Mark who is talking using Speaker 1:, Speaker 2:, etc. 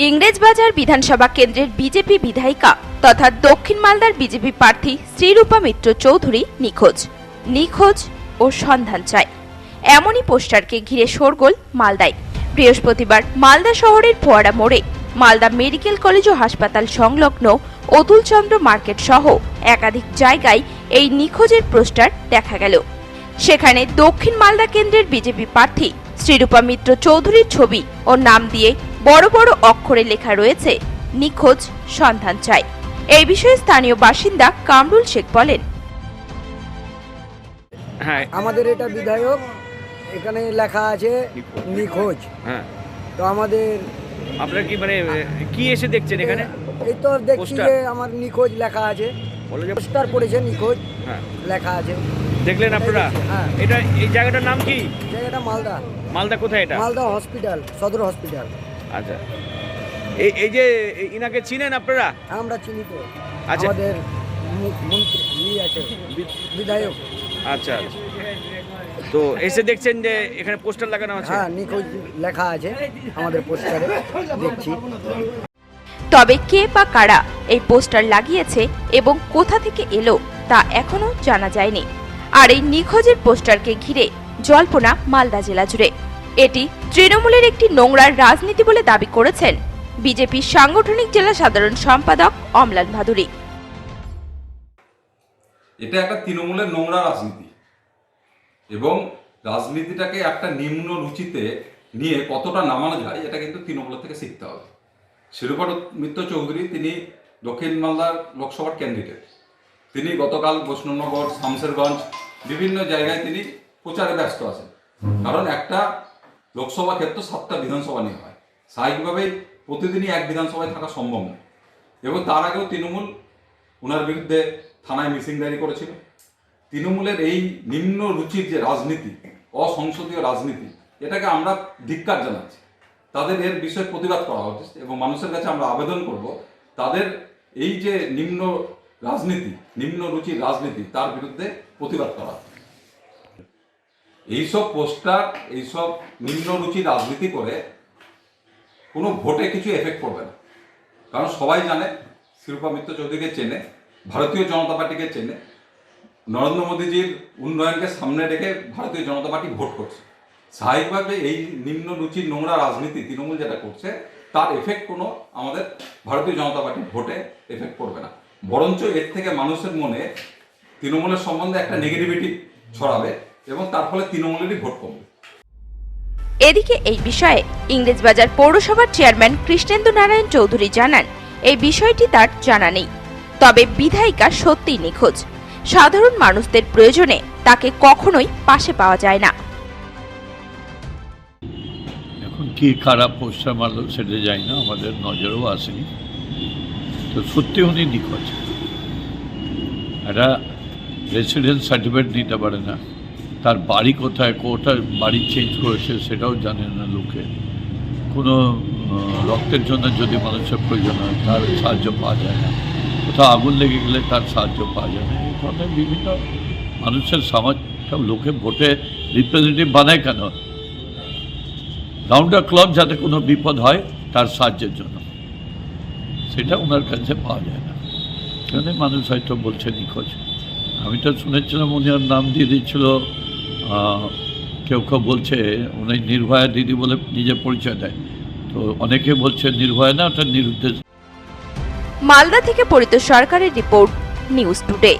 Speaker 1: ইংরেজবাজার বিধানসভা কেন্দ্রের বিজেপি বিধায়িকা তথা দক্ষিণ মালদার বিজেপি প্রার্থী শ্রীরূপা মিত্র চৌধুরী নিখোঁজ ও সন্ধান চাই, এমনই পোস্টারকে ঘিরে শোরগোল মালদায়। বৃহস্পতিবার মালদা শহরের ফোয়ারা মোড়ে মালদা মেডিকেল কলেজ ও হাসপাতাল সংলগ্ন অতুলচন্দ্র মার্কেট সহ একাধিক জায়গায় এই নিখোঁজের পোস্টার দেখা গেল। সেখানে দক্ষিণ মালদা কেন্দ্রের বিজেপি প্রার্থী শ্রীরূপা মিত্র চৌধুরীর ছবি ও নাম দিয়ে বড় বড় অক্ষরে লেখা রয়েছে নিখোঁজ সন্ধান চাই। এই বিষয়ে স্থানীয় বাসিন্দা কামরুল শেখ বলেন,
Speaker 2: হ্যাঁ,
Speaker 3: আমাদের এটা বিধায়ক, এখানে লেখা আছে নিখোঁজ।
Speaker 2: হ্যাঁ,
Speaker 3: তো আমাদের
Speaker 2: আপনারা কি মানে কি এসে দেখছেন এখানে?
Speaker 3: এই তো দেখছি
Speaker 2: পোস্টার?
Speaker 3: যে আমার নিখোঁজ লেখা আছে,
Speaker 2: বলে যে
Speaker 3: পোস্টার পড়েছে নিখোঁজ
Speaker 2: হ্যাঁ,
Speaker 3: লেখা আছে।
Speaker 2: দেখলেন আপনারা?
Speaker 3: হ্যাঁ।
Speaker 2: এটা এই জায়গাটার নাম কি?
Speaker 3: জায়গাটা মালদা,
Speaker 2: মালদা কোথায় এটা?
Speaker 3: মালদা হসপিটাল, সদর হসপিটাল।
Speaker 2: আচ্ছা, এই যে ইনাকে চিনেন আপনারা?
Speaker 3: আমরা চিনি তো,
Speaker 2: আচ্ছা।
Speaker 3: আমাদের মন্ত্রী আছে, বিধায়ক।
Speaker 2: আচ্ছা, তো এসে দেখছেন যে এখানে পোস্টার লাগানো আছে?
Speaker 3: হ্যাঁ, নিখোঁজ লেখা আছে আমাদের পোস্টারে, দেখছি।
Speaker 1: তবে কে বা কারা এই পোস্টার লাগিয়েছে এবং কোথা থেকে এলো তা এখনো জানা যায়নি। আর এই নিখোঁজের পোস্টারকে ঘিরে জল্পনা মালদা জেলা জুড়ে। এটি তৃণমূলের একটি নোংরার রাজনীতি বলে দাবি করেছেন বিজেপির সাংগঠনিক জেলা সাধারণ সম্পাদক অমলান ভাদুরী।
Speaker 4: এটা একটা তৃণমূলের নোংরা রাজনীতি এবং রাজনীতিটাকে একটা নিম্ন রুচিতে নিয়ে কতটা নামানো যায় এটা কিন্তু তৃণমূলের থেকে শিখতে হবে। শ্রীরূপা মিত্র চৌধুরী তিনি দক্ষিণ মালদার লোকসভার ক্যান্ডিডেট। তিনি গতকাল বৈষ্ণবনগর, শামশেরগঞ্জ বিভিন্ন জায়গায় তিনি প্রচারে ব্যস্ত আছেন, কারণ একটা লোকসভা ক্ষেত্র 7টা বিধানসভা নিয়ে হয়। স্বাভাবিকভাবেই প্রতিদিনই এক বিধানসভায় থাকা সম্ভব নয় এবং তার আগেও তৃণমূল ওনার বিরুদ্ধে থানায় মিসিং ডায়েরি করেছিল। তৃণমূলের এই নিম্ন রুচির যে রাজনীতি, অসংসদীয় রাজনীতি, এটাকে আমরা ধিক্কার জানাচ্ছি। তাদের এর বিষয়ে প্রতিবাদ করা উচিত এবং মানুষের কাছে আমরা আবেদন করব তাদের এই যে নিম্ন রাজনীতি, নিম্ন রুচির রাজনীতি, তার বিরুদ্ধে প্রতিবাদ করা। এইসব পোস্টার, এইসব নিম্ন রুচির রাজনীতি করে কোনো ভোটে কিছু এফেক্ট করবে না, কারণ সবাই জানে শ্রীরূপা মিত্র চৌধুরীকে চেনে, ভারতীয় জনতা পার্টিকে চেনে, নরেন্দ্র মোদীজির উন্নয়নকে সামনে রেখে ভারতীয় জনতা পার্টি ভোট করছে। স্বাভাবিকভাবে এই নিম্ন রুচির নোংরা রাজনীতি তৃণমূল যেটা করছে তার এফেক্ট কোনো আমাদের ভারতীয় জনতা পার্টির ভোটে এফেক্ট করবে না, বরঞ্চ এর থেকে মানুষের মনে তৃণমূলের সম্বন্ধে একটা নেগেটিভিটি ছড়াবে এবং তার ফলে তৃণমূলেরই ভোট কমবে।
Speaker 1: এদিকে এই বিষয়ে ইংরেজবাজার পৌরসভার চেয়ারম্যান কৃষ্ণেন্দু নারায়ণ চৌধুরী জানান, এই বিষয়টি তার জানা নেই, তবে বিধায়িকা সত্যিই নিখোঁজ। সাধারণ মানুষদের প্রয়োজনে তাকে কখনোই পাশে পাওয়া যায় না।
Speaker 5: এখন কি খারাপ পোস্টার মারলো সেটা যাই না, আমাদের নজরেও আসেনি। তো সত্যি উনি নিখোঁজ। একটা রেসিডেন্স সার্টিফিকেট নিতে পারে না, তার বাড়ি কোথায়, কোথায় বাড়ি চেঞ্জ করেছে সেটাও জানে না লোকে। কোনো রক্তের জন্য যদি মানুষের প্রয়োজন হয় তার সাহায্য পাওয়া যায় না, কোথাও আগুন লেগে গেলে তার সাহায্য পাওয়া যায় না। এই ধরনের বিভিন্ন মানুষের সমাজ লোকে ভোটে রিপ্রেজেন্টেটিভ বানায় কেন? রাউন্ড দ্য ক্লক যাতে কোনো বিপদ হয় তার সাহায্যের জন্য, সেটা ওনার কাছে পাওয়া যায় না। সেখানে মানুষ হয়তো বলছে নিখোঁজ। আমি তো শুনেছিলাম উনি ওর নাম দিয়ে দিচ্ছিল, কেউ কেউ বলছে উনি নির্ভয়া দিদি বলে নিজের পরিচয় দেয়, তো অনেকে বলছে নির্ভয়া না, ওটা নিরুদ্দেশ।
Speaker 1: মালদা থেকে পরিত সরকারের রিপোর্ট, নিউজ টুডে।